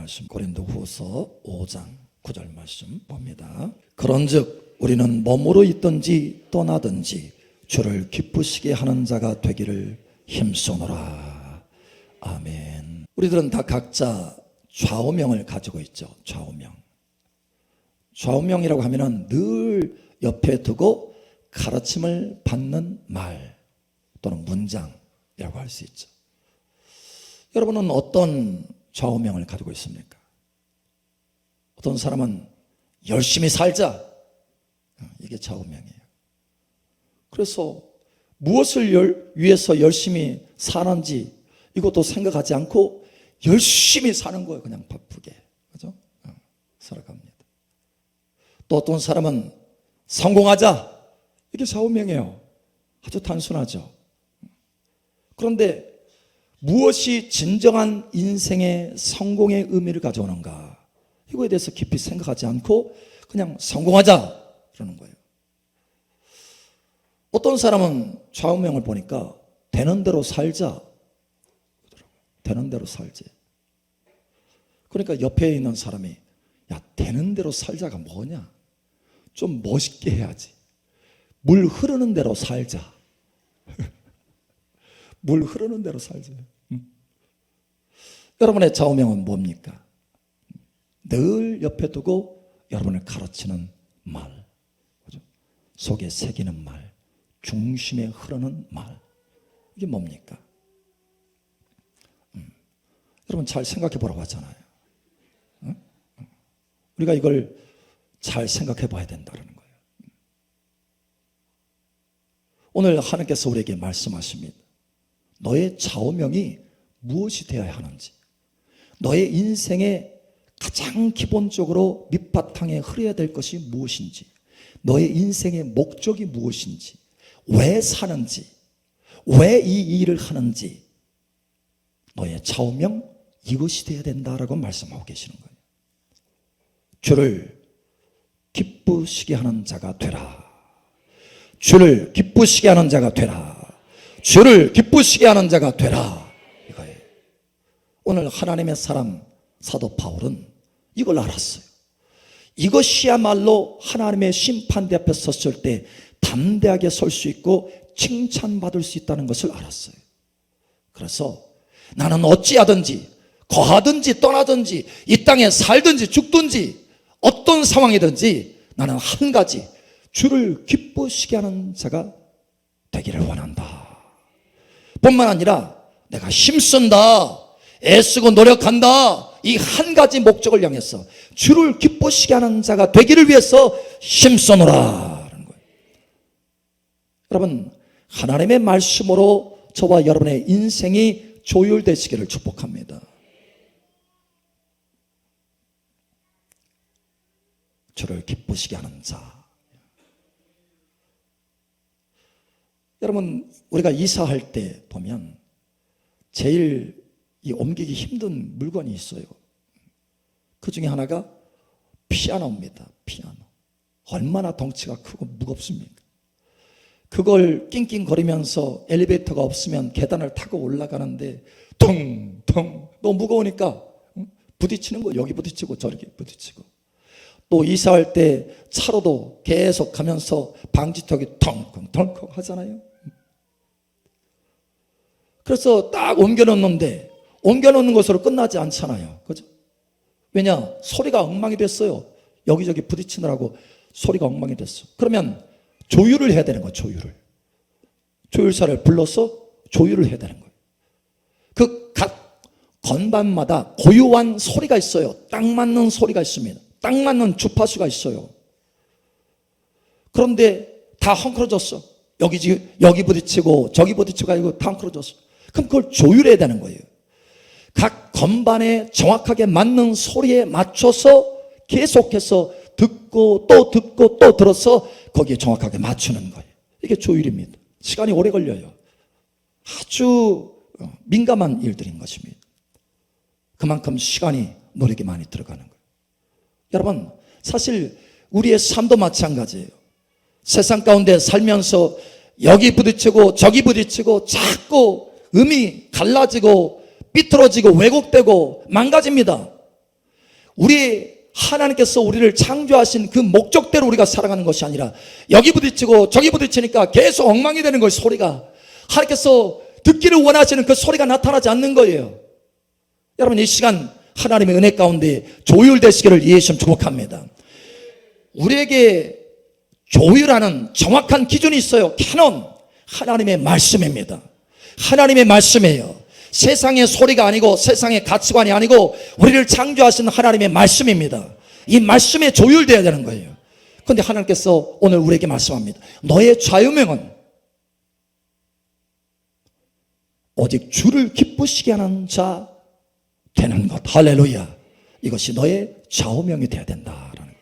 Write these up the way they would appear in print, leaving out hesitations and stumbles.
말씀, 고린도후서 5장 9절 말씀 봅니다. 그런즉 우리는 몸으로 있든지 떠나든지 주를 기쁘시게 하는 자가 되기를 힘쓰노라. 아멘. 우리들은 다 각자 좌우명을 가지고 있죠. 좌우명. 좌우명이라고 하면은 늘 옆에 두고 가르침을 받는 말 또는 문장이라고 할 수 있죠. 여러분은 어떤 좌우명을 가지고 있습니까? 어떤 사람은 열심히 살자, 이게 좌우명이에요. 그래서 무엇을 위해서 열심히 사는지 이것도 생각하지 않고 열심히 사는 거예요. 그냥 바쁘게, 그죠? 살아갑니다. 또 어떤 사람은 성공하자, 이게 좌우명이에요. 아주 단순하죠. 그런데 무엇이 진정한 인생의 성공의 의미를 가져오는가, 이거에 대해서 깊이 생각하지 않고 그냥 성공하자 그러는 거예요. 어떤 사람은 좌우명을 보니까 되는 대로 살자, 되는 대로 살지. 그러니까 옆에 있는 사람이 야, 되는 대로 살자가 뭐냐, 좀 멋있게 해야지. 물 흐르는 대로 살자. 물 흐르는 대로 살자. 여러분의 좌우명은 뭡니까? 늘 옆에 두고 여러분을 가르치는 말, 그죠? 속에 새기는 말, 중심에 흐르는 말, 이게 뭡니까? 여러분 잘 생각해 보라고 하잖아요. 우리가 이걸 잘 생각해 봐야 된다는 거예요. 오늘 하나님께서 우리에게 말씀하십니다. 너의 좌우명이 무엇이 되어야 하는지, 너의 인생에 가장 기본적으로 밑바탕에 흐려야 될 것이 무엇인지, 너의 인생의 목적이 무엇인지, 왜 사는지, 왜 이 일을 하는지, 너의 좌우명 이것이 되어야 된다라고 말씀하고 계시는 거예요. 주를 기쁘시게 하는 자가 되라. 주를 기쁘시게 하는 자가 되라. 주를 기쁘시게 하는 자가 되라, 이거예요. 오늘 하나님의 사람 사도 바울은 이걸 알았어요. 이것이야말로 하나님의 심판대 앞에 섰을 때 담대하게 설 수 있고 칭찬받을 수 있다는 것을 알았어요. 그래서 나는 어찌하든지 거하든지 떠나든지 이 땅에 살든지 죽든지 어떤 상황이든지 나는 한 가지, 주를 기쁘시게 하는 자가 되기를 원한다. 뿐만 아니라 내가 힘쓴다, 애쓰고 노력한다, 이 한 가지 목적을 향해서 주를 기쁘시게 하는 자가 되기를 위해서 힘써노라 라는 거예요. 여러분, 하나님의 말씀으로 저와 여러분의 인생이 조율되시기를 축복합니다. 주를 기쁘시게 하는 자. 여러분, 우리가 이사할 때 보면 제일 옮기기 힘든 물건이 있어요. 그 중에 하나가 피아노입니다. 피아노. 얼마나 덩치가 크고 무겁습니까? 그걸 낑낑거리면서 엘리베이터가 없으면 계단을 타고 올라가는데 텅텅 너무 무거우니까 부딪히는 거, 여기 부딪히고 저기 부딪히고. 또 이사할 때 차로도 계속 가면서 방지턱이 텅텅 텅텅 하잖아요. 그래서 딱 옮겨놓는데 옮겨놓는 것으로 끝나지 않잖아요. 그죠? 왜냐? 소리가 엉망이 됐어요. 여기저기 부딪히느라고 소리가 엉망이 됐어. 그러면 조율을 해야 되는 거예요. 조율사를 불러서 조율을 해야 되는 거예요. 그 각 건반마다 고유한 소리가 있어요. 딱 맞는 소리가 있습니다. 딱 맞는 주파수가 있어요. 그런데 다 헝클어졌어. 여기 부딪히고 저기 부딪히고 이거 다 헝클어졌어. 그럼 그걸 조율해야 되는 거예요. 각 건반에 정확하게 맞는 소리에 맞춰서 계속해서 듣고 또 들어서 거기에 정확하게 맞추는 거예요. 이게 조율입니다. 시간이 오래 걸려요. 아주 민감한 일들인 것입니다. 그만큼 시간이 노력이 많이 들어가는 거예요. 여러분, 사실 우리의 삶도 마찬가지예요. 세상 가운데 살면서 여기 부딪히고 저기 부딪히고 자꾸 음이 갈라지고 삐뚤어지고 왜곡되고 망가집니다. 우리 하나님께서 우리를 창조하신 그 목적대로 우리가 살아가는 것이 아니라 여기 부딪히고 저기 부딪히니까 계속 엉망이 되는 거예요. 소리가. 하나님께서 듣기를 원하시는 그 소리가 나타나지 않는 거예요. 여러분, 이 시간 하나님의 은혜 가운데 조율되시기를 예수님 축복합니다. 우리에게 조율하는 정확한 기준이 있어요. 캐논, 하나님의 말씀입니다. 하나님의 말씀이에요. 세상의 소리가 아니고 세상의 가치관이 아니고 우리를 창조하신 하나님의 말씀입니다. 이 말씀에 조율되어야 되는 거예요. 그런데 하나님께서 오늘 우리에게 말씀합니다. 너의 좌우명은 오직 주를 기쁘시게 하는 자 되는 것. 할렐루야. 이것이 너의 좌우명이 되어야 된다라는 거예요.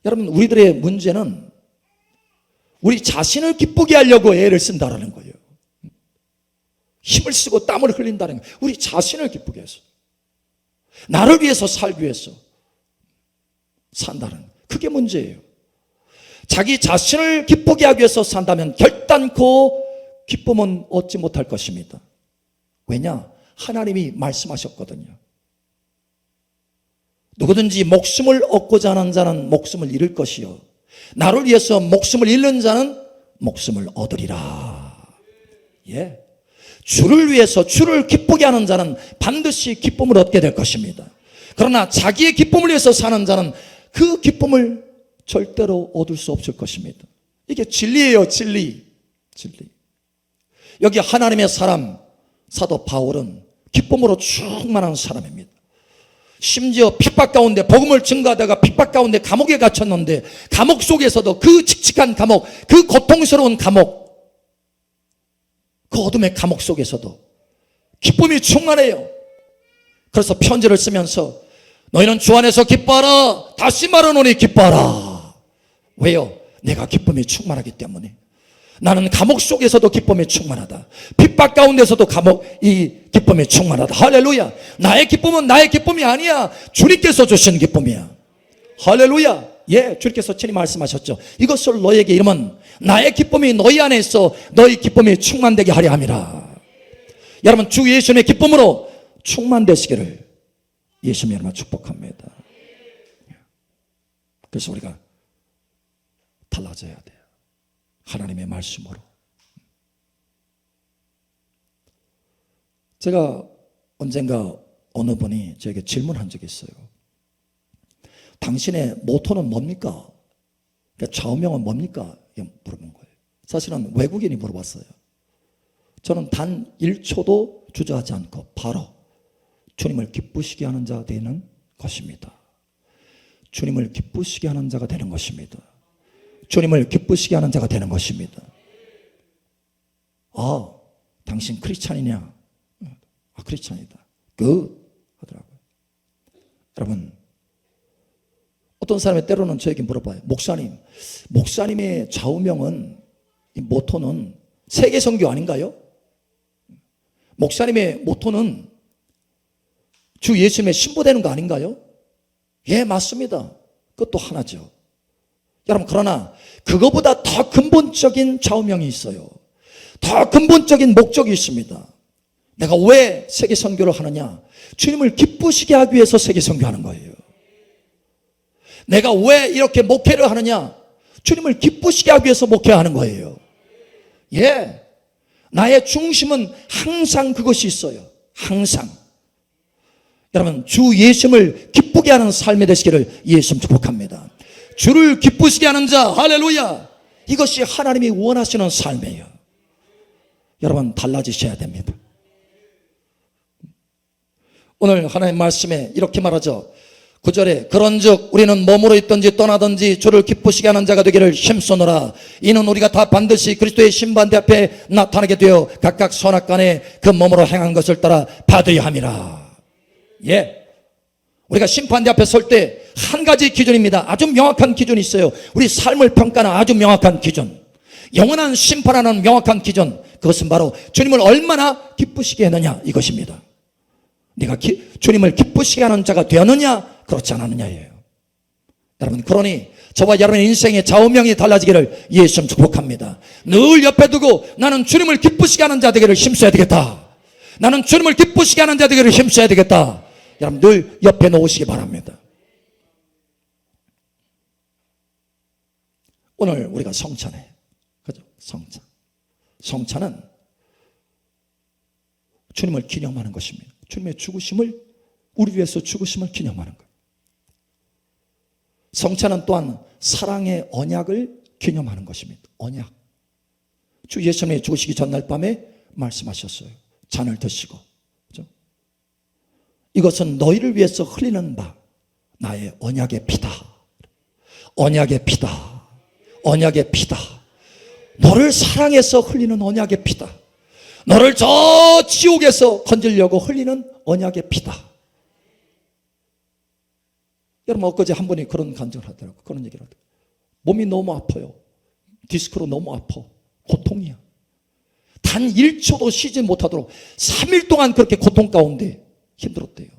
여러분, 우리들의 문제는 우리 자신을 기쁘게 하려고 애를 쓴다라는 거예요. 힘을 쓰고 땀을 흘린다는 거예요. 우리 자신을 기쁘게 해서, 나를 위해서 살기 위해서 산다는 거예요. 그게 문제예요. 자기 자신을 기쁘게 하기 위해서 산다면 결단코 기쁨은 얻지 못할 것입니다. 왜냐? 하나님이 말씀하셨거든요. 누구든지 목숨을 얻고자 하는 자는 목숨을 잃을 것이요, 나를 위해서 목숨을 잃는 자는 목숨을 얻으리라. 예. 주를 위해서 주를 기쁘게 하는 자는 반드시 기쁨을 얻게 될 것입니다. 그러나 자기의 기쁨을 위해서 사는 자는 그 기쁨을 절대로 얻을 수 없을 것입니다. 이게 진리예요. 진리. 여기 하나님의 사람 사도 바울은 기쁨으로 충만한 사람입니다. 심지어 핍박 가운데 복음을 증거하다가 핍박 가운데 감옥에 갇혔는데 감옥 속에서도 그 칙칙한 감옥, 그 고통스러운 감옥, 그 어둠의 감옥 속에서도 기쁨이 충만해요. 그래서 편지를 쓰면서 너희는 주 안에서 기뻐하라. 다시 말하노니 기뻐하라. 왜요? 내가 기쁨이 충만하기 때문에. 나는 감옥 속에서도 기쁨이 충만하다. 핍박 가운데서도 이 기쁨이 충만하다. 할렐루야. 나의 기쁨은 나의 기쁨이 아니야. 주님께서 주신 기쁨이야. 할렐루야. 예, 주님께서 친히 말씀하셨죠. 이것을 너에게 이름은 나의 기쁨이 너희 안에 있어 너희 기쁨이 충만되게 하려 함이라. 여러분, 주 예수님의 기쁨으로 충만되시기를 예수님 여러분 축복합니다. 그래서 우리가 달라져야 돼요. 하나님의 말씀으로. 제가 언젠가 어느 분이 저에게 질문한 적이 있어요. 당신의 모토는 뭡니까? 그러니까 좌우명은 뭡니까? 물어본 거예요. 사실은 외국인이 물어봤어요. 저는 단 1초도 주저하지 않고 바로 주님을 기쁘시게 하는 자가 되는 것입니다. 주님을 기쁘시게 하는 자가 되는 것입니다. 주님을 기쁘시게 하는 자가 되는 것입니다. 아, 당신 크리스찬이냐? 아, 크리스찬이다. 하더라고요. 여러분, 어떤 사람이 때로는 저에게 물어봐요. 목사님의 좌우명은, 이 모토는 세계 선교 아닌가요? 목사님의 모토는 주 예수님의 신부되는 거 아닌가요? 예, 맞습니다. 그것도 하나죠. 여러분, 그러나 그거보다 더 근본적인 좌우명이 있어요. 더 근본적인 목적이 있습니다. 내가 왜 세계 선교를 하느냐? 주님을 기쁘시게 하기 위해서 세계 선교하는 거예요. 내가 왜 이렇게 목회를 하느냐? 주님을 기쁘시게 하기 위해서 목회하는 거예요. 예, 나의 중심은 항상 그것이 있어요. 항상. 여러분, 주 예수님을 기쁘게 하는 삶이 되시기를 예수님 축복합니다. 주를 기쁘시게 하는 자, 할렐루야. 이것이 하나님이 원하시는 삶이에요. 여러분, 달라지셔야 됩니다. 오늘 하나님의 말씀에 이렇게 말하죠. 9절에 그런즉 우리는 몸으로 있든지 떠나든지 주를 기쁘시게 하는 자가 되기를 힘쓰노라. 이는 우리가 다 반드시 그리스도의 심판대 앞에 나타나게 되어 각각 선악간에 그 몸으로 행한 것을 따라 받으려 함이라. 예, 우리가 심판대 앞에 설 때 한 가지 기준입니다. 아주 명확한 기준이 있어요. 우리 삶을 평가하는 아주 명확한 기준, 영원한 심판하는 명확한 기준, 그것은 바로 주님을 얼마나 기쁘시게 했느냐, 이것입니다. 네가 주님을 기쁘시게 하는 자가 되었느냐, 그렇지 않았느냐예요. 여러분, 그러니 저와 여러분의 인생의 좌우명이 달라지기를 예수님 축복합니다. 늘 옆에 두고 나는 주님을 기쁘시게 하는 자 되기를 힘써야 되겠다. 나는 주님을 기쁘시게 하는 자 되기를 힘써야 되겠다. 여러분 늘 옆에 놓으시기 바랍니다. 오늘 우리가 성찬해. 그죠? 성찬. 성찬은 주님을 기념하는 것입니다. 주님의 죽으심을, 우리 위해서 죽으심을 기념하는 거예요. 성찬은 또한 사랑의 언약을 기념하는 것입니다. 언약. 주 예수님이 죽으시기 전날 밤에 말씀하셨어요. 잔을 드시고. 그죠? 이것은 너희를 위해서 흘리는 바, 나의 언약의 피다. 언약의 피다. 언약의 피다. 너를 사랑해서 흘리는 언약의 피다. 너를 저 지옥에서 건지려고 흘리는 언약의 피다. 여러분 엊그제 한 분이 그런 간증을 하더라고요. 그런 얘기를 하더라고요. 몸이 너무 아파요. 디스크로 너무 아파. 고통이야. 단 1초도 쉬지 못하도록 3일 동안 그렇게 고통 가운데 힘들었대요.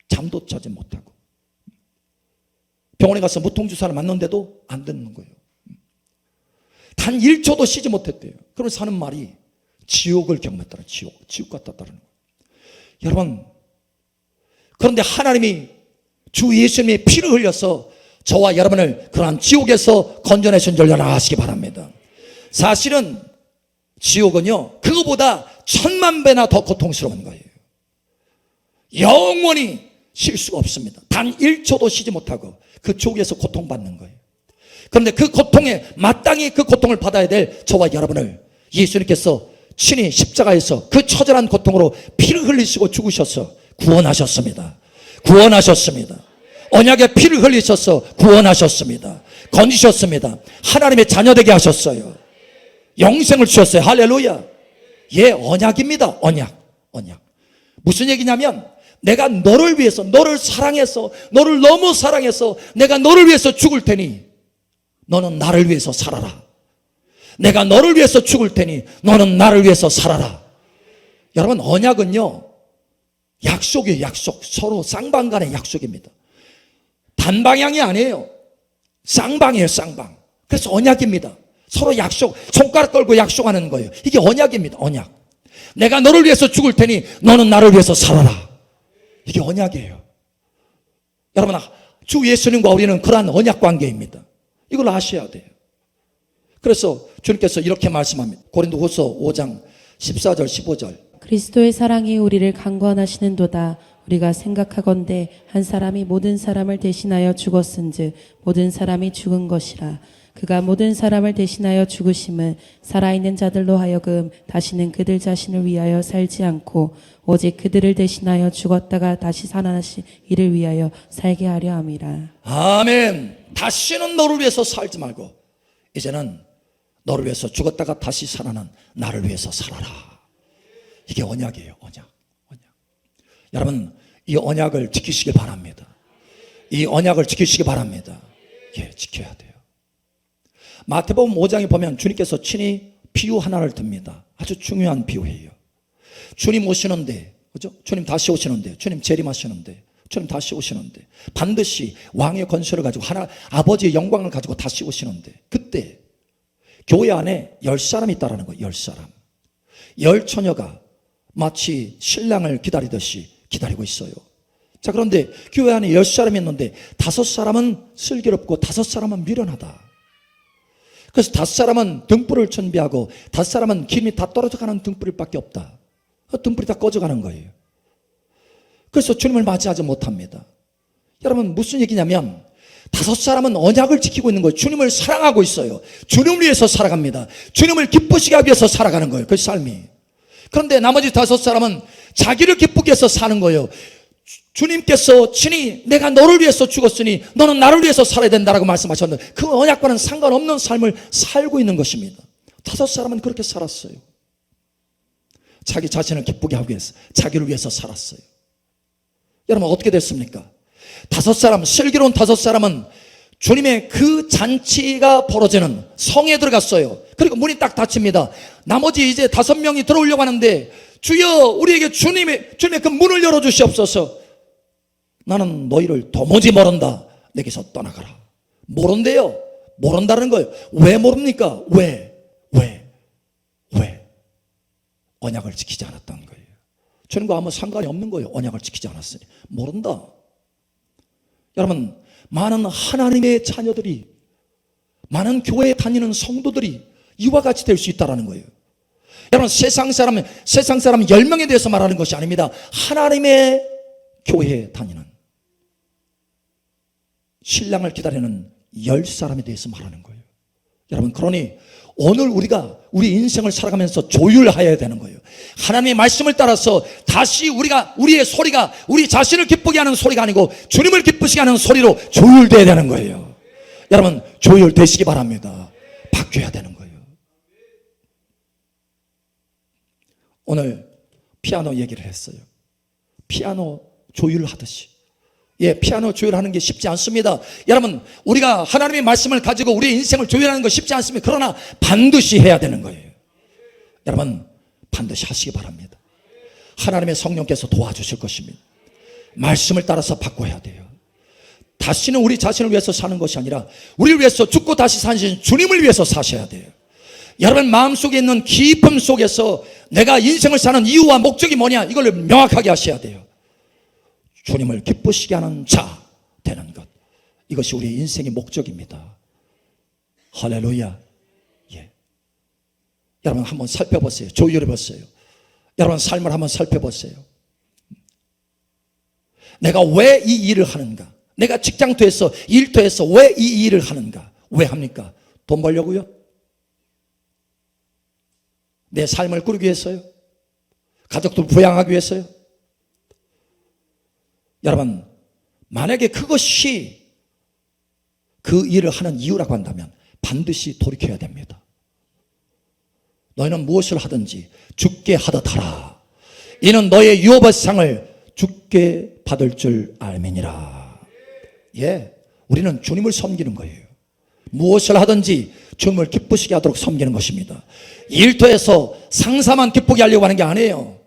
잠도 자지 못하고. 병원에 가서 무통주사를 맞는데도 안 듣는 거예요. 단 1초도 쉬지 못했대요. 그러면서 하는 말이 지옥을 경험했더라. 지옥 같았다는 거예요. 여러분, 그런데 하나님이 주 예수님의 피를 흘려서 저와 여러분을 그러한 지옥에서 건져내신 줄 아시기 바랍니다. 사실은 지옥은요, 그거보다 1000만 배나 더 고통스러운 거예요. 영원히 쉴 수가 없습니다. 단 1초도 쉬지 못하고 그 지옥에서 고통받는 거예요. 그런데 그 고통에 마땅히 그 고통을 받아야 될 저와 여러분을 예수님께서 친히 십자가에서 그 처절한 고통으로 피를 흘리시고 죽으셔서 구원하셨습니다. 구원하셨습니다. 언약의 피를 흘리셔서 구원하셨습니다. 건지셨습니다. 하나님의 자녀되게 하셨어요. 영생을 주셨어요. 할렐루야. 예, 언약입니다. 언약. 무슨 얘기냐면 내가 너를 위해서, 너를 사랑해서, 너를 너무 사랑해서 내가 너를 위해서 죽을 테니 너는 나를 위해서 살아라. 내가 너를 위해서 죽을 테니 너는 나를 위해서 살아라. 여러분, 언약은요, 약속이에요. 약속. 서로 쌍방 간의 약속입니다. 단방향이 아니에요. 쌍방이에요. 쌍방. 그래서 언약입니다. 서로 약속, 손가락 걸고 약속하는 거예요. 이게 언약입니다. 언약. 내가 너를 위해서 죽을 테니 너는 나를 위해서 살아라. 이게 언약이에요. 여러분, 주 예수님과 우리는 그러한 언약 관계입니다. 이걸 아셔야 돼요. 그래서 주님께서 이렇게 말씀합니다. 고린도후서 5장 14절 15절. 그리스도의 사랑이 우리를 강권하시는도다. 우리가 생각하건대 한 사람이 모든 사람을 대신하여 죽었은즉 모든 사람이 죽은 것이라. 그가 모든 사람을 대신하여 죽으심은 살아있는 자들로 하여금 다시는 그들 자신을 위하여 살지 않고 오직 그들을 대신하여 죽었다가 다시 살아나신 이를 위하여 살게 하려 함이라. 아멘. 다시는 너를 위해서 살지 말고 이제는 너를 위해서 죽었다가 다시 살아난 나를 위해서 살아라. 이게 언약이에요. 언약. 여러분, 이 언약을 지키시기 바랍니다. 이 언약을 지키시기 바랍니다. 예, 지켜야 돼요. 마태복음 5장에 보면 주님께서 친히 비유 하나를 듭니다. 아주 중요한 비유예요. 주님 오시는데, 그죠? 주님 다시 오시는데, 주님 재림하시는데, 주님 다시 오시는데, 반드시 왕의 권세를 가지고 아버지의 영광을 가지고 다시 오시는데, 그때 교회 안에 10사람이 있다라는 거예요. 10사람. 10처녀가 마치 신랑을 기다리듯이 기다리고 있어요. 자, 그런데 교회 안에 10사람이 있는데 5사람은 슬기롭고 5사람은 미련하다. 그래서 5사람은 등불을 준비하고 5사람은 김이 다 떨어져가는 등불밖에 없다. 등불이 다 꺼져가는 거예요. 그래서 주님을 맞이하지 못합니다. 여러분, 무슨 얘기냐면 5사람은 언약을 지키고 있는 거예요. 주님을 사랑하고 있어요. 주님을 위해서 살아갑니다. 주님을 기쁘시게 하기 위해서 살아가는 거예요. 그 삶이. 그런데 나머지 5사람은 자기를 기쁘게 해서 사는 거예요. 주님께서 친히 내가 너를 위해서 죽었으니 너는 나를 위해서 살아야 된다라고 말씀하셨는데 그 언약과는 상관없는 삶을 살고 있는 것입니다. 5사람은 그렇게 살았어요. 자기 자신을 기쁘게 하기 위해서, 자기를 위해서 살았어요. 여러분, 어떻게 됐습니까? 5사람, 슬기로운 5사람은 주님의 그 잔치가 벌어지는 성에 들어갔어요. 그리고 문이 딱 닫힙니다. 나머지 이제 5명이 들어오려고 하는데, 주여, 우리에게 주님의 그 문을 열어주시옵소서. 나는 너희를 도무지 모른다. 내게서 떠나가라. 모른대요. 모른다는 거예요. 왜 모릅니까? 왜? 언약을 지키지 않았던 거예요. 주님과 아무 상관이 없는 거예요. 언약을 지키지 않았으니. 모른다. 여러분, 많은 하나님의 자녀들이, 많은 교회에 다니는 성도들이 이와 같이 될 수 있다는 거예요. 여러분, 세상 사람 10명에 대해서 말하는 것이 아닙니다. 하나님의 교회에 다니는, 신랑을 기다리는 10사람에 대해서 말하는 거예요. 여러분, 그러니 오늘 우리가 우리 인생을 살아가면서 조율해야 되는 거예요. 하나님의 말씀을 따라서 다시 우리의 소리가 우리 자신을 기쁘게 하는 소리가 아니고 주님을 기쁘시게 하는 소리로 조율돼야 되는 거예요. 여러분, 조율되시기 바랍니다. 바뀌어야 되는 거예요. 오늘 피아노 얘기를 했어요. 피아노 조율하듯이. 피아노 조율하는 게 쉽지 않습니다. 여러분, 우리가 하나님의 말씀을 가지고 우리의 인생을 조율하는 거 쉽지 않습니다. 그러나 반드시 해야 되는 거예요. 여러분, 반드시 하시기 바랍니다. 하나님의 성령께서 도와주실 것입니다. 말씀을 따라서 바꿔야 돼요. 다시는 우리 자신을 위해서 사는 것이 아니라 우리를 위해서 죽고 다시 사신 주님을 위해서 사셔야 돼요. 여러분, 마음속에 있는 깊음 속에서 내가 인생을 사는 이유와 목적이 뭐냐, 이걸 명확하게 하셔야 돼요. 주님을 기쁘시게 하는 자 되는 것, 이것이 우리의 인생의 목적입니다. 할렐루야. 여러분, 한번 살펴보세요. 조율해보세요. 여러분, 삶을 한번 살펴보세요. 내가 왜 이 일을 하는가? 내가 직장터에서, 일터에서 왜 이 일을 하는가? 왜 합니까? 돈 벌려고요? 내 삶을 꾸리기 위해서요? 가족들 부양하기 위해서요? 여러분, 만약에 그것이 그 일을 하는 이유라고 한다면 반드시 돌이켜야 됩니다. 너희는 무엇을 하든지 주께 하듯 하라. 이는 너의 유업의 상을 주께 받을 줄 알미니라. 우리는 주님을 섬기는 거예요. 무엇을 하든지 주님을 기쁘시게 하도록 섬기는 것입니다. 일터에서 상사만 기쁘게 하려고 하는 게 아니에요.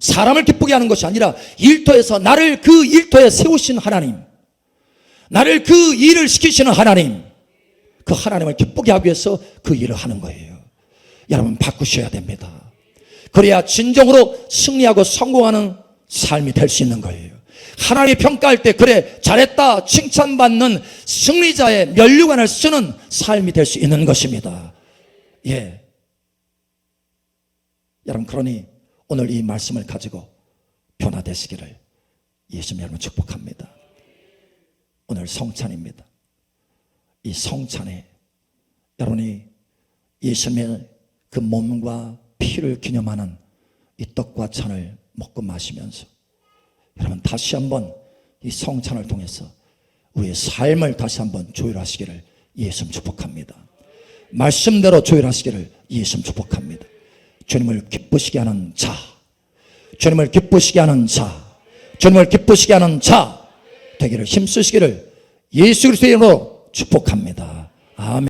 사람을 기쁘게 하는 것이 아니라 일터에서 나를 그 일터에 세우신 하나님, 나를 그 일을 시키시는 하나님, 그 하나님을 기쁘게 하기 위해서 그 일을 하는 거예요. 여러분, 바꾸셔야 됩니다. 그래야 진정으로 승리하고 성공하는 삶이 될 수 있는 거예요. 하나님이 평가할 때 그래 잘했다 칭찬받는 승리자의 면류관을 쓰는 삶이 될 수 있는 것입니다. 여러분, 그러니 오늘 이 말씀을 가지고 변화되시기를 예수님 여러분 축복합니다. 오늘 성찬입니다. 이 성찬에 여러분이 예수님의 그 몸과 피를 기념하는 이 떡과 잔을 먹고 마시면서 여러분 다시 한번 이 성찬을 통해서 우리의 삶을 다시 한번 조율하시기를 예수님 축복합니다. 말씀대로 조율하시기를 예수님 축복합니다. 주님을 기쁘시게 하는 자, 주님을 기쁘시게 하는 자, 주님을 기쁘시게 하는 자 되기를 힘쓰시기를 예수 그리스도의 이름으로 축복합니다. 아멘.